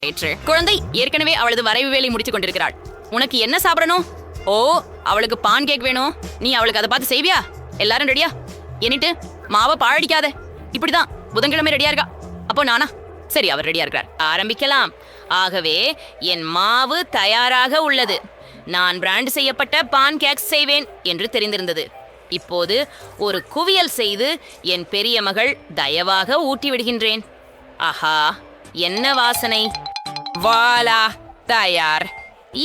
குழந்தை ஏற்கனவே அவளது வரைவு வேலை முடித்துக் கொண்டிருக்கிறாள். உனக்கு என்ன சாப்பிடணும்? ஓ, அவளுக்கு பான் கேக் வேணும். நீ அவளுக்கு அதை பார்த்து செய்வியா? எல்லாரும் ரெடியா? என்னிட்டு மாவை பாழடிக்காத. இப்படிதான் புதன்கிழமை ரெடியா இருக்கா? அப்போ நானா? சரி, அவர் ரெடியா இருக்கிறார். ஆரம்பிக்கலாம். ஆகவே என் மாவு தயாராக உள்ளது. நான் பிராண்ட் செய்யப்பட்ட பான் கேக் செய்வேன் என்று தெரிந்திருந்தது. இப்போது ஒரு குவியல் செய்து என் பெரிய மகள் தயவாக ஊட்டி விடுகின்றேன். ஆஹா, என்ன வாசனை! வாலா, தயார்.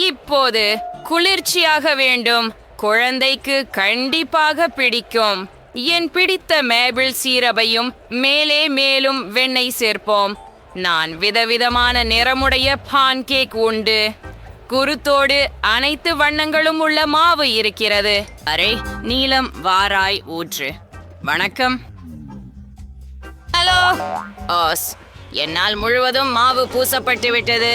இப்போது குளிர்ச்சியாக வேண்டும். குழந்தைக்கு கண்டிப்பாக பிடிக்கும். என் பிடித்த மேபிள் சீரபையும் மேலே மேலும் வெண்ணெய் சேர்ப்போம். நான் விதவிதமான நிறமுடைய பான் கேக் உண்டு. குருத்தோடு அனைத்து வண்ணங்களும் உள்ள மாவு இருக்கிறது. அரே, நீலம் வாராய் ஊற்று. வணக்கம். ஹலோ. ஓஸ், என்னால் முழுவதும் மாவு பூசப்பட்டு விட்டது.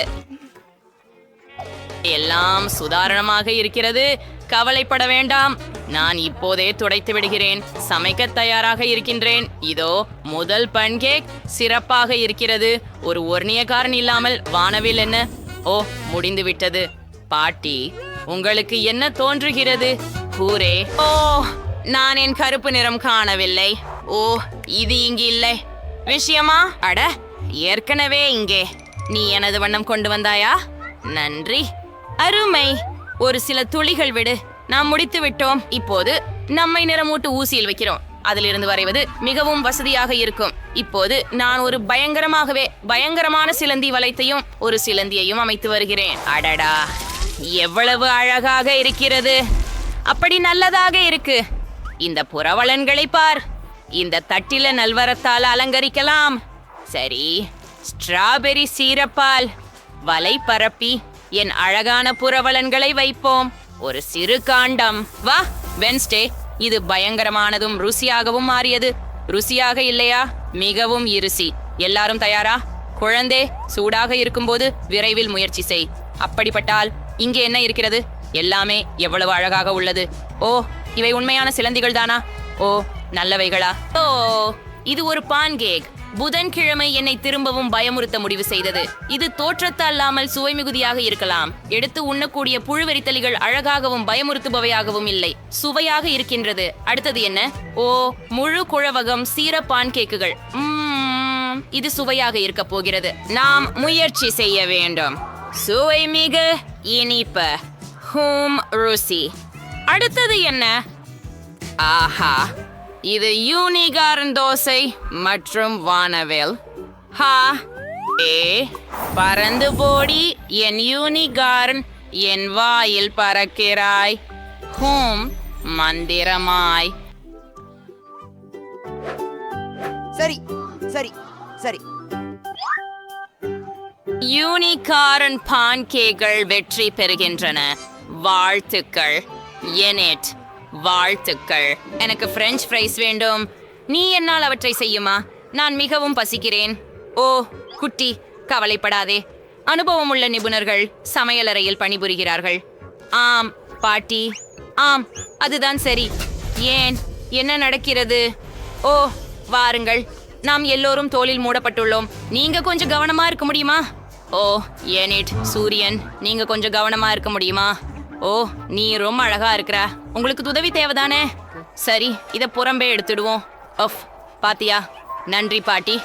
எல்லாம் சுதாரணமாக இருக்கிறது. கவலைப்பட வேண்டாம். நான் இப்போதே துடைத்து விடுகிறேன். சமைக்க தயாராக இருக்கின்றேன். இதோ முதல் பன்கேக் சிறப்பாக இருக்கிறது. ஒரு ஒர்னியக்காரன் இல்லாமல் வானவில் என்ன? ஓ, முடிந்து விட்டது. பாட்டி, உங்களுக்கு என்ன தோன்றுகிறது? கூரே. ஓ, நான் என் கருப்பு நிறம் காணவில்லை. ஓ, இது இங்கு இல்லை. விஷயமா? அட, ஏற்கனவே இங்கே. நீ எனது வண்ணம் கொண்டு வந்தாயா? நன்றி. அருமை. ஒரு சில துளிகள் விடு. நாம் முடித்து விட்டோம். இப்போது நம்மை நிறமூட்டு ஊசியில் வைக்கிறோம். அதிலிருந்து வரைவது மிகவும் வசதியாக இருக்கும். இப்போது நான் ஒரு பயங்கரமான சிலந்தி வளையத்தையும் ஒரு சிலந்தியையும் அமைத்து வருகிறேன். அடடா, எவ்வளவு அழகாக இருக்கிறது! அப்படி நல்லதாக இருக்கு. இந்த புறவலன்களை பார். இந்த தட்டில நல்வரத்தால் அலங்கரிக்கலாம். சரி, ஸ்ட்ராபெரி சீரப்பால் வலை பரப்பி என் அழகான புறவலன்களை வைப்போம். ஒரு சிறு காண்டம். வா வென்ஸ்டே, இது பயங்கரமானதும் ருசியாகவும் மாறியது. ருசியாக இல்லையா? மிகவும் இருசி. எல்லாரும் தயாரா? குழந்தை, சூடாக இருக்கும்போது விரைவில் முயற்சி செய். அப்படிப்பட்டால் இங்கே என்ன இருக்கிறது? எல்லாமே எவ்வளவு அழகாக உள்ளது. ஓ, இவை உண்மையான சிலந்திகள் தானா? ஓ, நல்லவைகளா? ஓ, இது ஒரு பான் கேக். புதன்கிழமை என்னை திரும்பவும் பயமுறுத்த முடிவு செய்தது. இது தோற்றத்தல்லாமல் சுவை மிகுதியாக இருக்கலாம். எடுத்து உண்ணக்கூடிய புழுவெறித்தலிகள் அழகாகவும் பயமுறுத்துபவையாகவும் இல்லை. சுவையாக இருக்கின்றது. அடுத்தது என்ன? ஓ, முழு குழவகம் சீர பான் கேக்குகள். இது சுவையாக இருக்க போகிறது. நாம் முயற்சி செய்ய வேண்டும். சுவை மிகு இனிப்பு. ருசி. அடுத்தது என்ன? ஆஹா, இது யூனிகார்ன் தோசை மற்றும் வானவேல். ஹா, ஏ, பறந்து போடி என் யூனிகார்ன். என் வாயில் பறக்கிறாய். மந்திரமாய். சரி சரி சரி. யூனிகார்ன் பான் கேக்கள் வெற்றி பெறுகின்றன. வாழ்த்துக்கள் எனெட். வாழ்த்துக்கள். எனக்கு பிரெஞ்ச் ஃப்ரைஸ் வேண்டும். நீ என்னால் அவற்றை செய்யுமா? நான் மிகவும் பசிக்கிறேன். ஓ குட்டி, கவலைப்படாதே. அனுபவம் உள்ள நிபுணர்கள் சமையலறையில் பணிபுரிகிறார்கள். ஆம் பாட்டி, ஆம், அதுதான் சரி. ஏன், என்ன நடக்கிறது? ஓ, வாருங்கள். நாம் எல்லோரும் தோளில் மூடப்பட்டுள்ளோம். நீங்க கொஞ்சம் கவனமா இருக்க முடியுமா? ஓ ஏனிட், சூரியன், நீங்க கொஞ்சம் கவனமா இருக்க முடியுமா? ஓ, நீ ரொம்ப அழகா இருக்கிற. உங்களுக்கு உதவி தேவைதானே? சரி, இதை புறம்பே எடுத்துடுவோம். ஒஃப், பாத்தியா? நன்றி பாட்டி.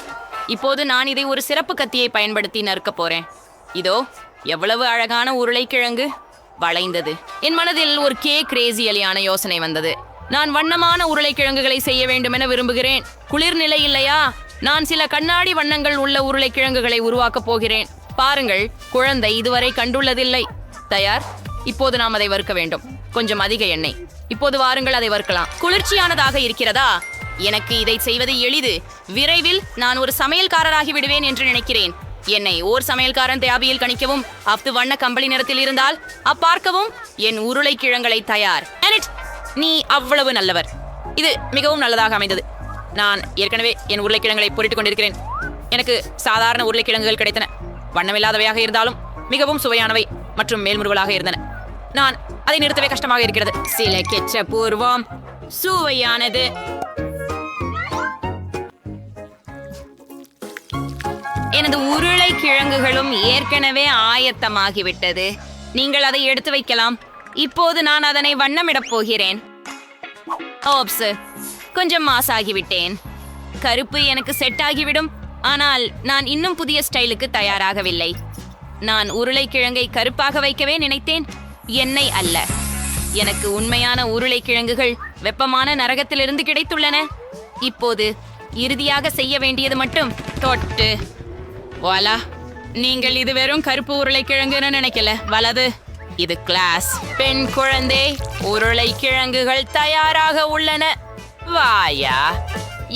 இப்போது நான் இதை ஒரு சிறப்பு கத்தியை பயன்படுத்தி நறுக்க போறேன். இதோ எவ்வளவு அழகான உருளைக்கிழங்கு வளைந்தது. என் மனதில் ஒரு கிரேசியலியான யோசனை வந்தது. நான் வண்ணமான உருளைக்கிழங்குகளை செய்ய வேண்டும் என விரும்புகிறேன். குளிர்நிலை இல்லையா? நான் சில கண்ணாடி வண்ணங்கள் உள்ள உருளைக்கிழங்குகளை உருவாக்கப் போகிறேன். பாருங்கள், குழந்தை இதுவரை கண்டுள்ளதில்லை. தயார். இப்போது நாம் அதை வறுக்க வேண்டும். கொஞ்சம் அதிக எண்ணெய். இப்போது வாருங்கள், அதை வறுக்கலாம். குளிர்ச்சியானதாக இருக்கிறதா? எனக்கு இதை செய்வது எளிது. விரைவில் நான் ஒரு சமையல்காரராகி விடுவேன் என்று நினைக்கிறேன். என்னை ஓர் சமையல்காரன் தேவையில் கணிக்கவும். அப்து வண்ண கம்பளி நிறத்தில் இருந்தால் அப்பார்க்கவும். என் உருளைக்கிழங்களை தயார். நீ அவ்வளவு நல்லவர். இது மிகவும் நல்லதாக அமைந்தது. நான் ஏற்கனவே என் உருளைக்கிழங்களை பொரிட்டுக் கொண்டிருக்கிறேன். எனக்கு சாதாரண உருளைக்கிழங்குகள் கிடைத்தன. வண்ணமில்லாதவையாக இருந்தாலும் மிகவும் சுவையானவை மற்றும் மேல்முருவலாக இருந்தன. நான் அதை நிறுத்தவே கஷ்டமாக இருக்கிறது. சில கெச்சபூர்வம் சுவையானது. எனது உருளை கிழங்குகளும் ஏற்கனவே ஆயத்தமாகிவிட்டது. நீங்கள் அதை எடுத்து வைக்கலாம். இப்போது நான் அதனை வண்ணமிடப் போகிறேன். ஓப்ஸ், கொஞ்சம் மாசாகிவிட்டேன். கருப்பு எனக்கு செட் ஆகிவிடும். ஆனால் நான் இன்னும் புதிய ஸ்டைலுக்கு தயாராகவில்லை. நான் உருளைக்கிழங்கை கருப்பாக வைக்கவே நினைத்தேன். எண்ணெய் அல்ல. எனக்கு உண்மையான உருளைக்கிழங்குகள் வெப்பமான நரகத்திலிருந்து கிடைத்துள்ளன. இப்போது இறுதியாக செய்ய வேண்டியது மட்டும் தொட்டு. வாலா, நீங்கள் இது வெறும் கருப்பு உருளைக்கிழங்குன்னு நினைக்கல. வலது, இது கிளாஸ். பெண் குழந்தை, உருளைக்கிழங்குகள் தயாராக உள்ளன. வாயா,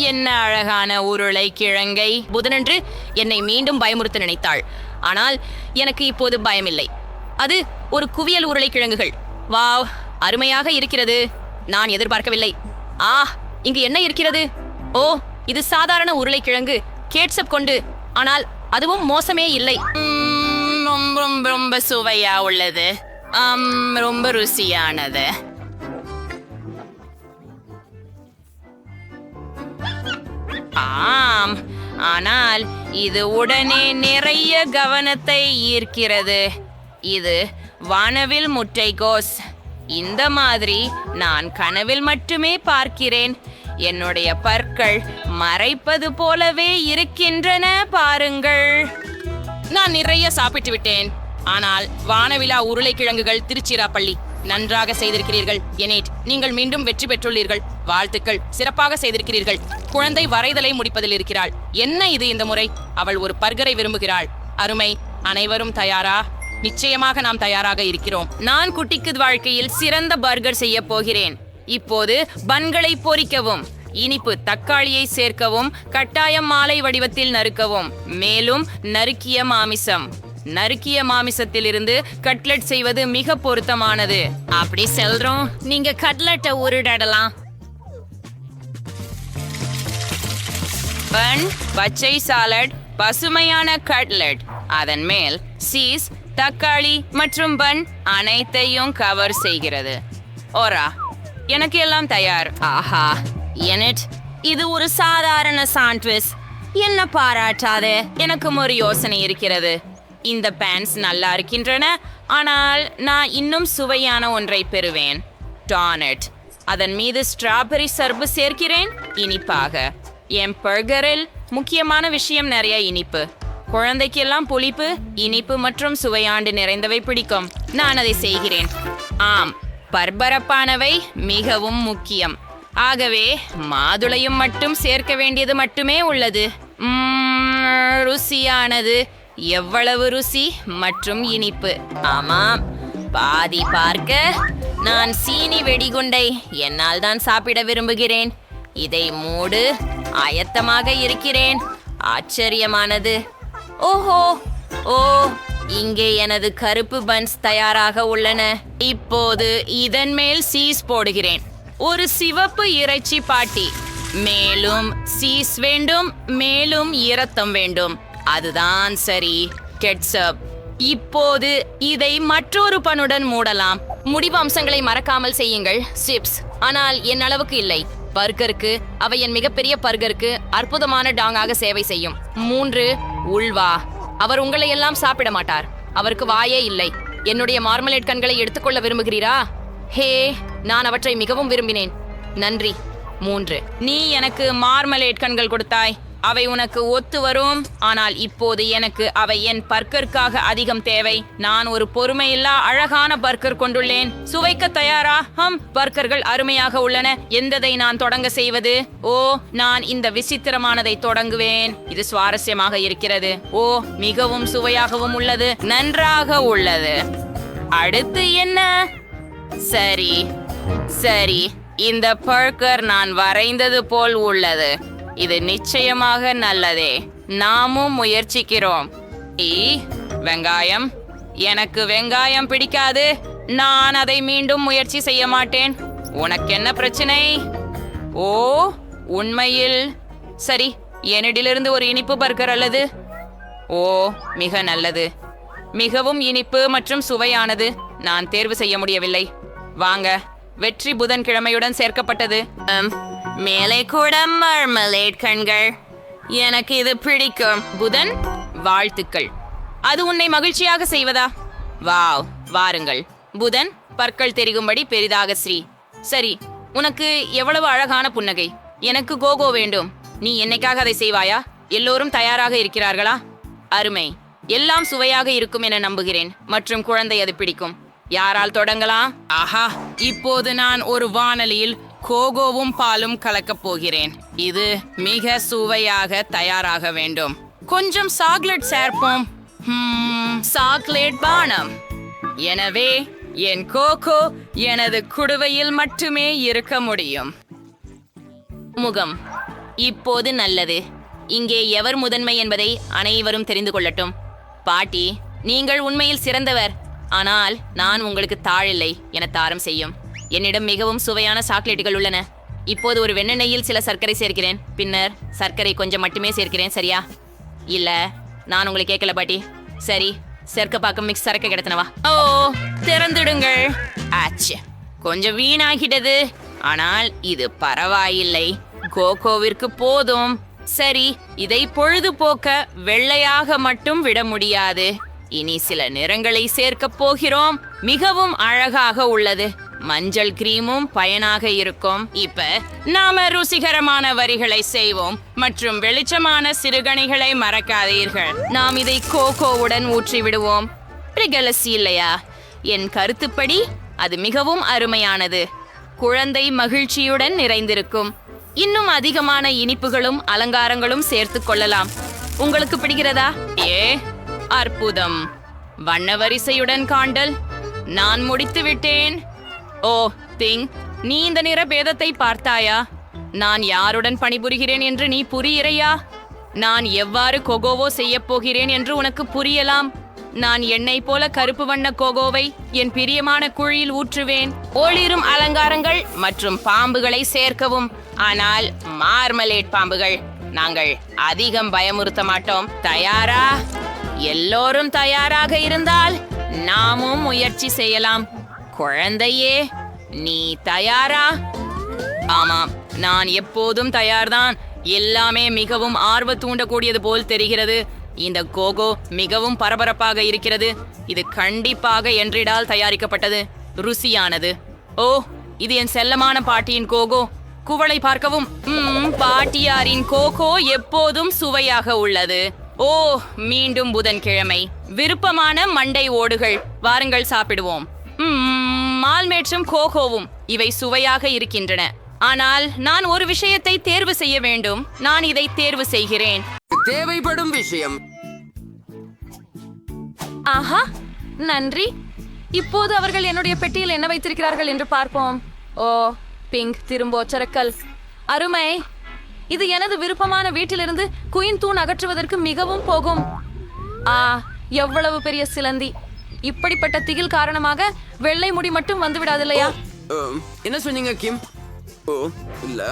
என்ன அழகான உருளைக்கிழங்கை. புதனன்று என்னை மீண்டும் பயமுறுத்த நினைத்தாள். ஆனால் எனக்கு இப்போது பயமில்லை. அது ஒரு குவியல் உருளைக்கிழங்குகள். வாவ், அருமையாக இருக்கிறது. நான் எதிர்பார்க்கவில்லை. இங்கு என்ன இருக்கிறது? ஓ, இது சாதாரண உருளைக்கிழங்கு கேட்சப் கொண்டு. ஆனால் அதுவும் மோசமே இல்லை. ரொம்ப ரொம்ப சுவையா உள்ளது. ரொம்ப ருசியானது. ஆம், ஆனால் இது உடனே நிறைய கவனத்தை ஈர்க்கிறது. இது வானவில் முட்டைகோஸ். இந்த மாதிரி நான் கனவில் மட்டுமே பார்க்கிறேன். என்னுடைய பற்கள் மறைப்பது போலவே இருக்கின்றன பாருங்கள். நான் நிறைய சாப்பிட்டு விட்டேன். ஆனால் வானவிழா உருளைக்கிழங்குகள் திருச்சிராப்பள்ளி. நன்றாக செய்திருக்கிறீர்கள் எனேட். நீங்கள் மீண்டும் வெற்றி பெற்றுள்ளீர்கள். வாழ்த்துக்கள், சிறப்பாக செய்திருக்கிறீர்கள். குழந்தை வரைதலை முடிப்பதில் இருக்கிறாள். என்ன இது இந்த முறை? அவள் ஒரு பர்கரை விரும்புகிறாள். அருமை. அனைவரும் தயாரா? நிச்சயமாக நாம் தயாராக இருக்கிறோம். நான் குட்டிக்கு வாழ்க்கையில் சிறந்த பர்கர் செய்ய போகிறேன். இப்போது பன்களை பொரிக்கவும், இனிப்பு தக்காளியை சேர்க்கவும், கட்டாயம் மாலை வடிவத்தில் நறுக்கவும். மேலும் நறுக்கிய மாமிசத்திலிருந்து கட்லெட் செய்வது மிக பொருத்தமானது. அப்படி சொல்றோம். நீங்க கட்லெட்டை உருடலாம். பன், பச்சை சாலட், பசுமையான கட்லெட், அதன் மேல் சீஸ், தக்காளி மற்றும் பன் அனைத்தையும் கவர் செய்கிறது. ஓரா, எனக்கு எல்லாம் தயார். ஆஹா, எனட், இது ஒரு சாதாரண சாண்ட்விச். என்ன பாராட்டாது? எனக்கும் ஒரு யோசனை இருக்கிறது. இந்த பேன்ஸ் நல்லா இருக்கின்றன. ஆனால் நான் இன்னும் சுவையான ஒன்றை பெறுவேன். டானட். அதன் மீது ஸ்ட்ராபெரி சர்பு சேர்க்கிறேன். இனிப்பாக. என் பர்கரில் முக்கியமான விஷயம் நிறைய இனிப்பு. குழந்தைக்கெல்லாம் புளிப்பு, இனிப்பு மற்றும் சுவையாண்டு நிறைந்தவை பிடிக்கும். நான் அதை செய்கிறேன். ஆம், பர்பரப்பானவை மிகவும் முக்கியம். ஆகவே மாதுளையும் மட்டும் சேர்க்க வேண்டியது மட்டுமே உள்ளது. ருசியானது. எவ்வளவு ருசி மற்றும் இனிப்பு. ஆமாம், பாதி பார்க்க. நான் சீனி வெடிகுண்டை என்னால் தான் சாப்பிட விரும்புகிறேன். இதை மூடு. ஆயத்தமாக இருக்கிறேன். ஆச்சரியமானது. ஓஹோ, ஓ, இங்கே எனது கருப்பு பன்ஸ் தயாராக உள்ளன. இப்போது இதன் மேல் சீஸ் போடுகிறேன். ஒரு சிவப்பு இறைச்சி பாட்டி. மேலும் சீஸ் வேண்டும், மேலும் இரத்தம் வேண்டும். அதுதான் சரி. கெட்சப். இப்போது இதை மற்றொரு பனுடன் மூடலாம். முடிவு அம்சங்களை மறக்காமல் செய்யுங்கள். சிப்ஸ். ஆனால் என் அளவுக்கு இல்லை. பர்கருக்கு அவை என் மிகப்பெரிய பர்கருக்கு அற்புதமான டாங்காக சேவை செய்யும். 3 உள்வா. அவர் உங்களை எல்லாம் சாப்பிட மாட்டார். அவருக்கு வாயே இல்லை. என்னுடைய மார்மலேட் கண்களை எடுத்துக்கொள்ள விரும்புகிறீரா? ஹே, நான் அவற்றை மிகவும் விரும்பினேன். நன்றி. 3. நீ எனக்கு மார்மலேட் கண்கள் கொடுத்தாய். அவை உனக்கு ஒத்து வரும். ஆனால் இப்போது எனக்கு அவை என் பர்கருக்காக அதிகம் தேவை. நான் ஒரு பொறுமையில்லா அழகான பர்கர் கொண்டுள்ளேன். சுவைக்க தயாரா? பர்கர்கள் அருமையாக உள்ளன. எந்ததை நான் தொடங்க செய்வது? ஓ, நான் இந்த விசித்திரமானதை தொடங்குவேன். இது சுவாரஸ்யமாக இருக்கிறது. ஓ, மிகவும் சுவையாகவும் உள்ளது. நன்றாக உள்ளது. அடுத்து என்ன? சரி சரி, இந்த பர்கர் நான் வரைந்தது போல் உள்ளது. இது நிச்சயமாக நல்லதே. நாமும் முயற்சிக்கிறோம். வெங்காயம். எனக்கு வெங்காயம் பிடிக்காது. நான் அதை மீண்டும் முயற்சி செய்ய மாட்டேன். உனக்கு என்ன பிரச்சனை? ஓ, உண்மையில் சரி. என்னிடமிருந்து ஒரு இனிப்பு பர்கர் அல்லது? ஓ, மிக நல்லது. மிகவும் இனிப்பு மற்றும் சுவையானது. நான் தேர்வு செய்ய முடியவில்லை. வாங்க. வெற்றி புதன்கிழமையுடன் சேர்க்கப்பட்டது. மேலே கூட மார்மலேட் கண்கள். எனக்கு இது பிடிக்கும். புதன் வாழ்த்துக்கள். அது உன்னை மகிழ்ச்சியாக செய்வதா? வாவ், வாருங்கள். புதன், பற்கள் தெரிகும்படி பெரிதாக ஸ்ரீ. சரி, உனக்கு எவ்வளவு அழகான புன்னகை. எனக்கு கோகோ வேண்டும். நீ என்னைக்காக அதை செய்வாயா? எல்லோரும் தயாராக இருக்கிறார்களா? அருமை. எல்லாம் சுவையாக இருக்கும் என நம்புகிறேன். மற்றும் குழந்தை அது பிடிக்கும். யாரால் தொடங்கலாம்? ஆஹா, இப்போது நான் ஒரு வாணலியில் கோகோவும் பாலும் கலக்கப் போகிறேன். இது மிக சுவையாக தயாராக வேண்டும். கொஞ்சம் சாக்லேட் சேர்ப்போம். சாக்லேட் பானம். எனவே என் கோகோ எனது குடுவையில் மட்டுமே இருக்க முடியும். முகம். இப்போது நல்லது. இங்கே எவர் முதன்மை என்பதை அனைவரும் தெரிந்து கொள்ளட்டும். பாட்டி, நீங்கள் உண்மையில் சிறந்தவர். ஆனால் நான் உங்களுக்கு தாழில்லை என தாரம் செய்யும். என்னிடம் மிகவும் சுவையான சாக்லேட்டுகள் உள்ளன. இப்போது ஒரு வெண்ணெயில் சில சர்க்கரை சேர்க்கிறேன். பின்னர் சர்க்கரை கொஞ்சம் மட்டுமே சேர்க்கிறேன். சரியா? இல்ல, நான் உங்களை கேட்கல பாட்டி. சரி, சேர்க்க பார்க்க மிக்ஸ் சரக்கு கிடத்தினவா? ஓ, திறந்துடுங்கள். ஆச்சு, கொஞ்சம் வீணாகிட்டது. ஆனால் இது பரவாயில்லை. கோகோவிற்கு போதும். சரி, இதை பொழுதுபோக்க வெள்ளையாக மட்டும் விட முடியாது. இனி சில நிறங்களை சேர்க்கப் போகிறோம். மிகவும் அழகாக உள்ளது. மஞ்சள் கிரீமும் பயனாக இருக்கும். இப்ப நாம ருசிகரமான வரிகளை செய்வோம் மற்றும் வெளிச்சமான சிறுகணிகளை மறக்காதீர்கள். நாம் இதை கோகோவுடன் ஊற்றி விடுவோம். பிரிகலசி இல்லையா? என் கருத்துப்படி அது மிகவும் அருமையானது. குழந்தை மகிழ்ச்சியுடன் நிறைந்திருக்கும். இன்னும் அதிகமான இனிப்புகளும் அலங்காரங்களும் சேர்த்து கொள்ளலாம். உங்களுக்கு பிடிக்கிறதா? அற்புதம். வண்ண வரிசையுடன் காண்டல். நான் முடித்து விட்டேன். ஓ திங், நீ இந்த நிற பேதத்தை பார்த்தாயா? நான் யாருடன் பணிபுரிகிறேன் என்று நீ புரியறையா? நான் எவ்வாறு கோகோவோ செய்ய போகிறேன் என்று உனக்கு புரியலாம். நான் எண்ணெய் போல கருப்பு வண்ண கோகோவை என் பிரியமான குழியில் ஊற்றுவேன். ஒளிரும் அலங்காரங்கள் மற்றும் பாம்புகளை சேர்க்கவும். ஆனால் மார்மலேட் பாம்புகள். நாங்கள் அதிகம் பயமுறுத்த மாட்டோம். தயாரா? எல்லோரும் தயாராக இருந்தால் நாமும் முயற்சி செய்யலாம். குழந்தையே, நீ தயாரா? ஆமாம், நான் எப்போதும் தயார்தான். எல்லாமே மிகவும் ஆர்வ தூண்டக்கூடியது போல் தெரிகிறது. இந்த கோகோ மிகவும் பரபரப்பாக இருக்கிறது. இது கண்டிப்பாக என்றிடால் தயாரிக்கப்பட்டது. ருசியானது. ஓ, இது என் செல்லமான பாட்டியின் கோகோ. குவளை பார்க்கவும். பாட்டியாரின் கோகோ எப்போதும் சுவையாக உள்ளது. ஓ, மீண்டும் புதன்கிழமை. விருப்பமான மண்டை ஓடுகள். வாருங்கள் சாப்பிடுவோம். மால்மேற்றும் கோகோவும் இவை சுவையாக இருக்கின்றன. ஆனால் நான் ஒரு விஷயத்தை தேர்வு செய்ய வேண்டும். நான் இதை தேர்வு செய்கிறேன். தேவைப்படும் விஷயம். ஆஹா, நன்றி. இப்போது அவர்கள் என்னுடைய பெட்டியில் என்ன வைத்திருக்கிறார்கள் என்று பார்ப்போம். ஓ, பிங்க் திரும்போச்சரக்கல். அருமை. இது எனது விருப்பமான வீட்டிலிருந்து குயின் தூண் அகற்றுவதற்கு மிகவும் போகும். எவ்வளவு பெரிய சிலந்தி. இப்படிப்பட்ட திகில் காரணமாக வெள்ளை முடி மட்டும் வந்து விடாதில்லையா? என்ன சொன்னீங்க கிம்? ஓ இல்ல,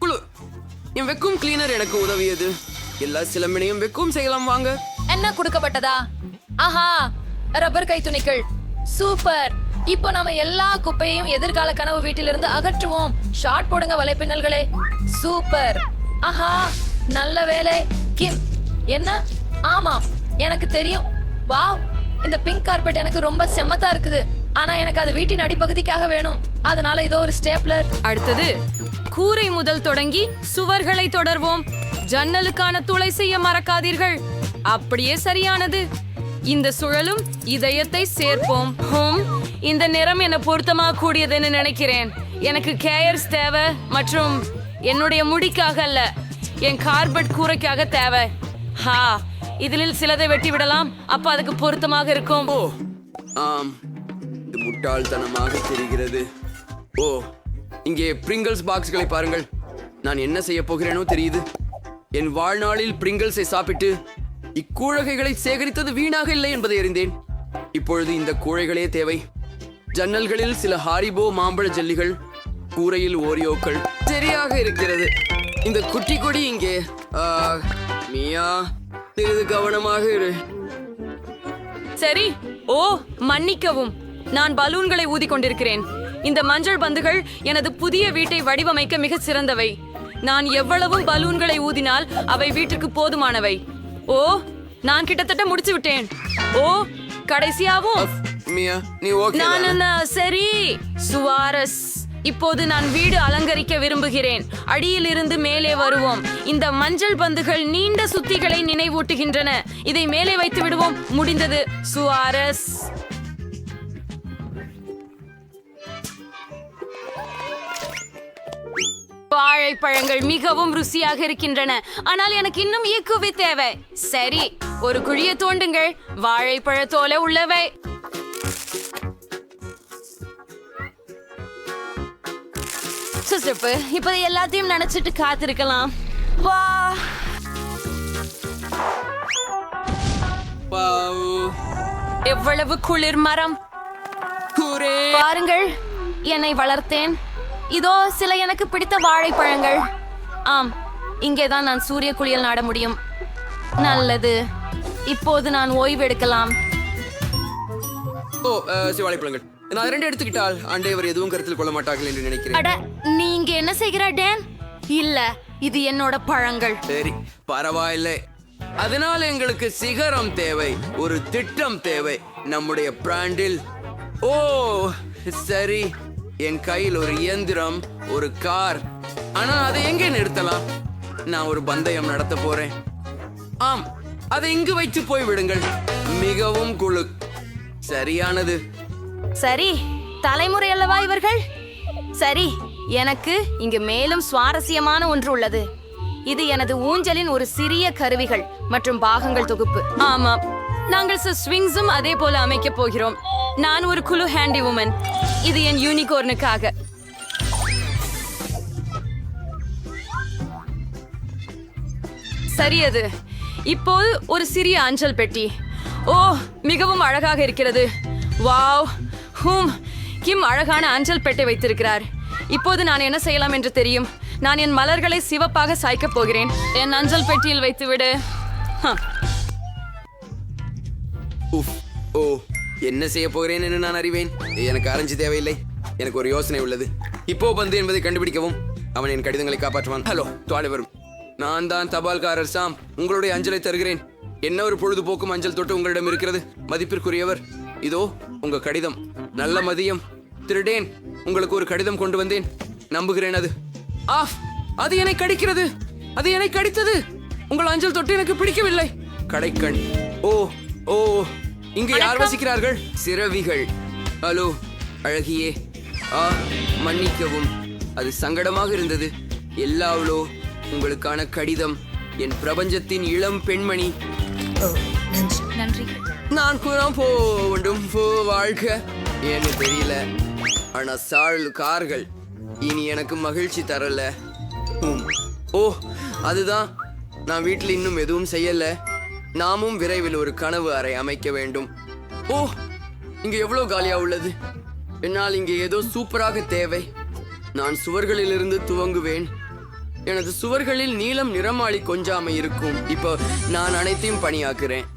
குழு. என் வெக்கும் கிளீனர் எனக்கு உதவியது. எல்லா சிலம்பினையும் வெக்கும் செய்யலாம். வாங்க. என்ன கொடுக்கப்பட்டதா? ஆஹா, ரப்பர் கை துணிகள். சூப்பர். இப்போ நாம எல்லா குப்பையையும் எதிர்கால கனவு வீட்டிலிருந்து அகற்றுவோம். ஷார்ட் போடுங்க வலைப்பின்னல்களே. சூப்பர். ஆஹா, நல்ல வேலை கிம். என்ன? ஆமாம், எனக்கு தெரியும். வாவ், இந்த பிங்க் கார்பெட் எனக்கு ரொம்ப செம்மத்தா இருக்குது. ஆனா எனக்கு அது வீட்டின் அடிப்பகுதிக்காக வேணும். அதனால இதோ ஒரு ஸ்டேப்லர். அடுத்தது கூரை முதல் தொடங்கி சுவர்களை தொடர்வோம். ஜன்னலுக்கான துளை செய்ய மறக்காதீர்கள். அப்படியே சரியானது. இந்த சுழலும் இதயத்தை சேர்ப்போம். இந்த நிறம் என்ன பொருத்தமாக கூடியதுன்னு நினைக்கிறேன். எனக்கு கேயர்ஸ் தேவை மற்றும் என்னுடைய முடிக்காக அல்ல, என் கார்பெட் கூரைக்காக தேவை. இதில் சிலதை வெட்டி விடலாம். அப்ப அதுக்கு பொருத்தமாக இருக்கும். ஓ ஆம், இது முட்டாள்தனமாக தெரிகிறது. ஓ, இங்கே பிரிங்கிள்ஸ் பாக்ஸ்களை பாருங்கள். நான் என்ன செய்ய போகிறேனோ தெரியுது. என் வாழ்நாளில் பிரிங்கிள்ஸை சாப்பிட்டு இக்கூழகைகளை சேகரித்தது வீணாக இல்லை என்பதை அறிந்தேன். இப்பொழுது இந்த கூழைகளே தேவை. ஜன்னல்களில் சில ஹாரிபோ மாம்பழ ஜல்லிகள், கூரையில் ஓரியோக்கள். சரியாக இருக்கிறது. இந்த குட்டி கொடி இங்கே. மியா, சிறிது கவனமாக இரு. சரி. ஓ, மன்னிக்கவும், நான் பலூன்களை ஊதி கொண்டிருக்கிறேன். இந்த மஞ்சள் பந்துகள் எனது புதிய வீட்டை வடிவமைக்க மிக சிறந்தவை. நான் எவ்வளவும் பலூன்களை ஊதினால் அவை வீட்டுக்கு போதுமானவை. ஓ, நான் கிட்டத்தட்ட முடிச்சு விட்டேன். ஓ, கடைசியாவும் மியா, நீ ஓகே? சரி. சுவாரஸ். இப்போது நான் வீடு அலங்கரிக்க விரும்புகிறேன். அடியில் இருந்து மேலே வருவோம். இந்த மஞ்சள் பந்துகள் நீண்ட சுத்திகளை நினைவூட்டுகின்றன. இதை மேலே வைத்து விடுவோம். முடிந்தது. சுவாரஸ். வாழைப்பழங்கள் மிகவும் ருசியாக இருக்கின்றன. ஆனால் எனக்கு இன்னும் ஈக்குவி தேவை. சரி, ஒரு குழியை தோண்டுங்கள். வாழைப்பழத்தோல உள்ளவை. சுசப்பு, இப்ப எல்லாத்தையும் நினைச்சிட்டு காத்திருக்கலாம். வா, எவ்வளவு குளிர் மரம். பாருங்கள், என்னை வளர்த்தேன். இதோ சில எனக்கு பிடித்த வாழைப்பழங்கள். ஆம், இங்கேதான் நான் சூரிய குளியல் நாட முடியும். நல்லது, இப்போது நான் ஓய்வு எடுக்கலாம். ஓ, வாழைப்பழங்கள். நான் 2 எடுத்துக்கிட்டால் ஆண்டவர் எதுவும் கருத்தில் கொள்ள மாட்டார்கள் என்று நினைக்கிறேன். அட, நீ இங்க என்ன செய்கிற டேன்? இல்ல, இது என்னோட பழங்கள். சரி, பரவாயில்லை. அதனால் எங்களுக்கு சிகரம் தேவை, ஒரு திட்டம் தேவை நம்முடைய பிராண்டில். ஓ சரி, என் கையில் ஒரு இயந்திரம், ஒரு கார். ஆனா அதை எங்கே நிறுத்தலாம்? நான் ஒரு பந்தயம் நடத்த போறேன். ஆம், அதை இங்கு வைத்து போய் விடுங்கள். மிகவும் குழு. சரியானது. சரி, தலைமுறை அல்லவா இவர்கள்? சரி, எனக்கு இங்கு மேலும் சுவாரஸ்யமான ஒன்று உள்ளது. இது எனது ஊஞ்சலின் ஒரு சிறிய கருவிகள் மற்றும் பாகங்கள் தொகுப்பு. ஆமாம், நாங்கள் ஸ்விங்ஸும் அதே போல அமைக்க போகிறோம். நான் ஒரு குழு ஹேண்டி உமன். இது என் யூனிகார்னுக்காக. சரியது. இப்போது ஒரு சிறிய அஞ்சல் பெட்டி. ஓ, மிகவும் அழகாக இருக்கிறது. வாவ், கிம் அழகான அஞ்சல் பெட்டை வைத்திருக்கிறார். இப்போது நான் என்ன செய்யலாம் என்று தெரியும். நான் என் மலர்களை சிவப்பாக சாய்க்கப் போகிறேன். என் அஞ்சல் பெட்டியில் வைத்துவிடு. ஓ, என்ன செய்ய போகிறேன் என்று நான் அறிவேன். எனக்கு அரைஞ்சு தேவையில்லை. எனக்கு ஒரு யோசனை உள்ளது. இப்போ பந்து என்பதை கண்டுபிடிக்கவும். அவன் என் கடிதங்களை காப்பாற்றுவான். ஹலோ, துவாலை வரும். நான் தான் தபால்காரர் சாம். உங்களுடைய அஞ்சலை தருகிறேன். என்ன ஒரு பொழுதுபோக்கும் அஞ்சல் தொட்டு உங்களிடம் இருக்கிறது, மதிப்பிற்குரியவர். இதோ உங்க கடிதம். நல்ல மதியம். திருடேன், உங்களுக்கு ஒரு கடிதம் கொண்டு வந்தேன். நம்புகிறேன் அது. ஆஃப், அது என்னை கடிக்கிறது. அது என்னை கடித்தது. உங்கள் அஞ்சல் தொட்டு எனக்கு பிடிக்கவில்லை. கடைக்கண். ஓ ஓ, இங்கு யார் வசிக்கிறார்கள்? சிறவிகள். ஹலோ அழகியே. மன்னிக்கவும், அது சங்கடமாக இருந்தது. எல்லாவளோ உங்களுக்கான கடிதம். என் பிரபஞ்சத்தின் இளம் பெண்மணி. நன்றி. நான் கூறாம் வேண்டும் வாழ்க. ஏன்னு தெரியல, ஆனா கார்கள் இனி எனக்கு மகிழ்ச்சி தரல. ஓ, அதுதான். நான் வீட்டில் இன்னும் எதுவும் செய்யல. நாமும் விரைவில் ஒரு கனவு அறை அமைக்க வேண்டும். ஓ, இங்க எவ்வளவு காலியா உள்ளது. என்னால் இங்கே ஏதோ சூப்பராக தேவை. நான் சுவர்களிலிருந்து துவங்குவேன். எனது சுவர்களில் நீலம் நிறமாளி கொஞ்சாமை இருக்கும். இப்போ நான் அனைத்தையும் பணியாக்குறேன்.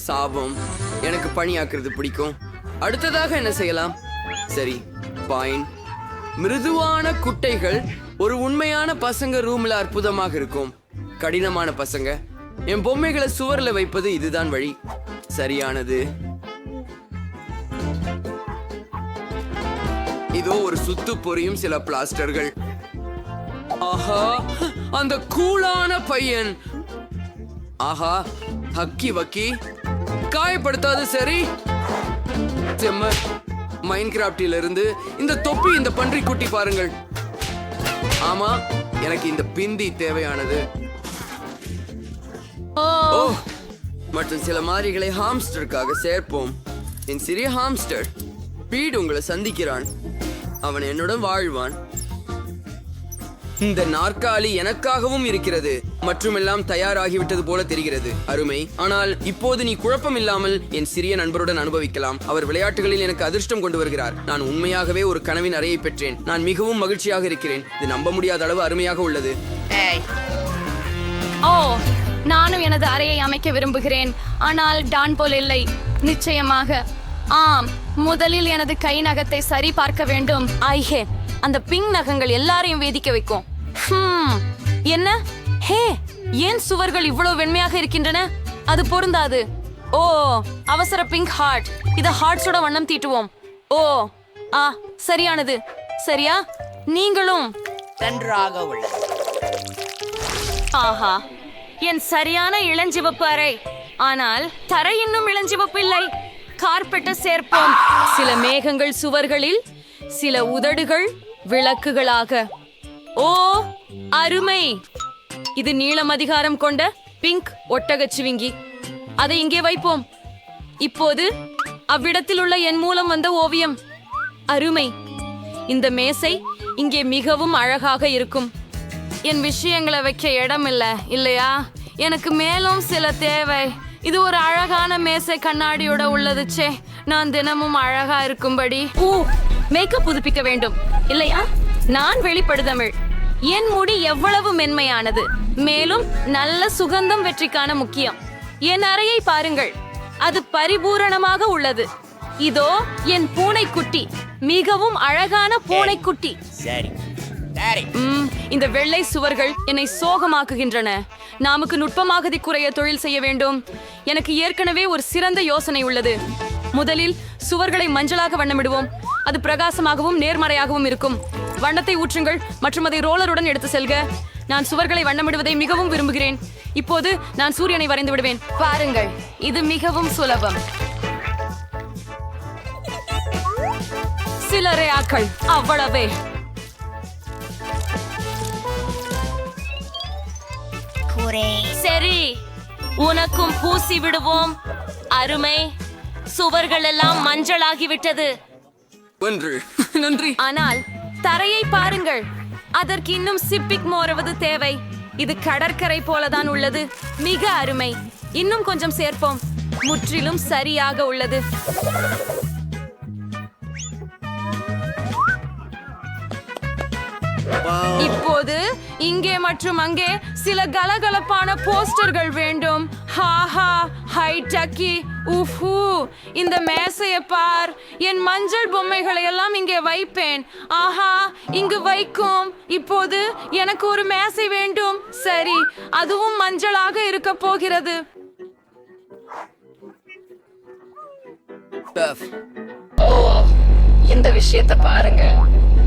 சாபம், எனக்கு பணியாக்குறது பிடிக்கும். அடுத்ததாக என்ன செய்யலாம்? சரி, பாயின். மிருதுவான குட்டைகள் ஒரு உண்மையான பசங்க ரூம்ல அற்புதமாக இருக்கும். கடினமான பசங்க என் பொம்மைகளை சுவர்ல வைப்பது இதுதான் வழி. சரியானது. இதோ ஒரு சுத்து பொரியும் சில பிளாஸ்டர்கள். ஆஹா, அந்த கூலான பையன். ஆஹா, ஹக்கி வக்கி. காயப்படுத்தாது. சரி, மைன்கிராஃப்டில் இருந்து இந்த தொப்பி, இந்த பன்றி குட்டி பாருங்கள். ஆமா, எனக்கு இந்த பிந்தி தேவையானது. ஓ, மற்றும் சில மாறிகளை ஹாம்ஸ்டருக்காக சேர்ப்போம். என் சிறிய ஹாம்ஸ்டர் பீட் உங்களை சந்திக்கிறான். அவன் என்னுடன் வாழ்வான். இந்த நாற்காலி எனக்காகவும் இருக்கிறது. மற்றும் எல்லாம் தயாராகிவிட்டது போல தெரிகிறது. அருமை. ஆனால் இப்போது நீ குழப்பம் இல்லாமல் என் சிறிய நண்பருடன் அனுபவிக்கலாம். அவர் விளையாட்டுகளில் எனக்கு அதிர்ஷ்டம் கொண்டு வருகிறார். நான் உண்மையாகவே ஒரு கனவின் அறையை பெற்றேன். நான் மிகவும் மகிழ்ச்சியாக இருக்கிறேன். இது நம்ப முடியாத அளவு அருமையாக உள்ளது. ஓ, நானும் எனது அறையை அமைக்க விரும்புகிறேன். ஆனால் டான் போல் இல்லை. நிச்சயமாக. ஆம், முதலில் எனது கை நகத்தை சரி பார்க்க வேண்டும். ஐஹே, அந்த பிங்க் நகங்கள் எல்லாரையும் வேதிக்க வைக்கும். என்ன? ஹே, ஏன் சுவர்கள் இவ்வளவு வெண்மையாக இருக்கின்றன? அது பொருந்தாது. ஓ, அவசர பிங்க் ஹார்ட். இத ஹார்ட்ஸோட வண்ணம் தீட்டுவோம். ஓ, சரியானது. சரியா? நீங்களும். நன்றாக உள்ளது. ஆஹா, என் சரியான இளஞ்சிவப்பு அறை. ஆனால் தரை இன்னும் இளஞ்சிவப்பு இல்லை. கார்பெட்டை சேர்ப்போம். சில மேகங்கள் சுவர்களில், சில உதடுகள் விளக்குகளாக. ஓ, அருமை! இது நீளம் அதிகாரம் கொண்ட பிங்க் ஒட்டகச்சிவிங்கி. அதை இங்கே வைப்போம். இப்போது அவ்விடத்தில் உள்ள என் மூலம் வந்த ஓவியம். அருமை! இந்த மேசை இங்கே மிகவும் அழகாக இருக்கும். என் விஷயங்களை வைக்க இடம் இல்லையா? எனக்கு மேலும் சில தேவை. இது ஒரு அழகான மேசை கண்ணாடியோட உள்ளது. நான் தினமும் அழகா இருக்கும்படி மேக்கப் புதுப்பிக்க வேண்டும் இல்லையா? நான் வெளிப்படுதமிழ். என் முடி எவ்வளவு மென்மையானது. மேலும் நல்ல சுகந்தம் வெற்றிக்கான முக்கியம். என் அறையை பாருங்கள், அது பரிபூரணமாக உள்ளது. இதோ என் பூனைக்குட்டி, மிகவும் அழகான பூனைக்குட்டி. சரி சரி. இந்த வெள்ளை சுவர்கள் என்னை சோகமாக்குகின்றன. நமக்கு நுட்பமாக குறைய தொழில் செய்ய வேண்டும். எனக்கு ஏற்கனவே ஒரு சிறந்த யோசனை உள்ளது. முதலில் சுவர்களை மஞ்சளாக வண்ணமிடுவோம். அது பிரகாசமாகவும் நேர்மறையாகவும் இருக்கும். வண்ணத்தை ஊற்றுங்கள் மற்றும் அதை ரோலருடன் எடுத்து செல்க. நான் சுவர்களை வண்ணமிடுவதை மிகவும் விரும்புகிறேன். இப்போது நான் சூரியனை வரைந்து விடுவேன். பாருங்கள், இது மிகவும் சுலபம். சில ரேயாக்கள், அவ்வளவே. சரி, உனக்கும் பூசி விடுவோம். அருமை! சுவர்கள் எல்லாம் மஞ்சளாகிவிட்டது. நன்றி. ஆனால் தரையை பாருங்கள், அதற்கு இன்னும் சிப்பிக் மோருவது தேவை. இது கடற்கரை போலதான் உள்ளது. மிக அருமை. இன்னும் கொஞ்சம் சேர்ப்போம். முற்றிலும் சரியாக உள்ளது. இப்போது இங்கே மற்றும் அங்கே சில கலகலப்பான போஸ்டர்கள் வேண்டும். ஹாஹா, ஹை டக்கி, உஃபு, இந்த மேசையை பார். என் மஞ்சள் பொம்மைகளை எல்லாம் இங்கே வைப்பேன். ஆஹா, இங்கு வைக்கும். இப்போது எனக்கு ஒரு மேசை வேண்டும். சரி, அதுவும் மஞ்சளாக இருக்க போகிறது. இந்த விஷயத்தை பாருங்க.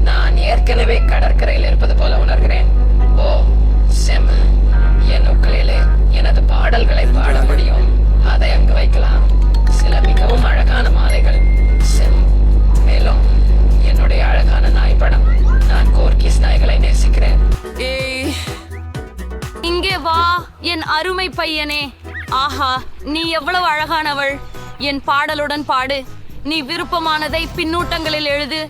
நான் ஏற்கனவே கடற்கரையில் இருப்பது போல உணர்கிறேன். ஓ, செம! என் உக்லேலே எனது பாடல்களை பாட முடியும். அதை அங்கு வைக்கலாம். சில மிகவும் அழகான மாலைகள். மேலும் என்னுடைய அழகான நாய் படம். நான் கோர்கிஸ் நாய்களை நேசிக்கிறேன். இங்கே வா, என் அருமை பையனே. ஆஹா, நீ எவ்வளவு அழகானவள். என் பாடலுடன் பாடு. நீ விருப்பமானதை பின்னூட்டங்களில் எழுது.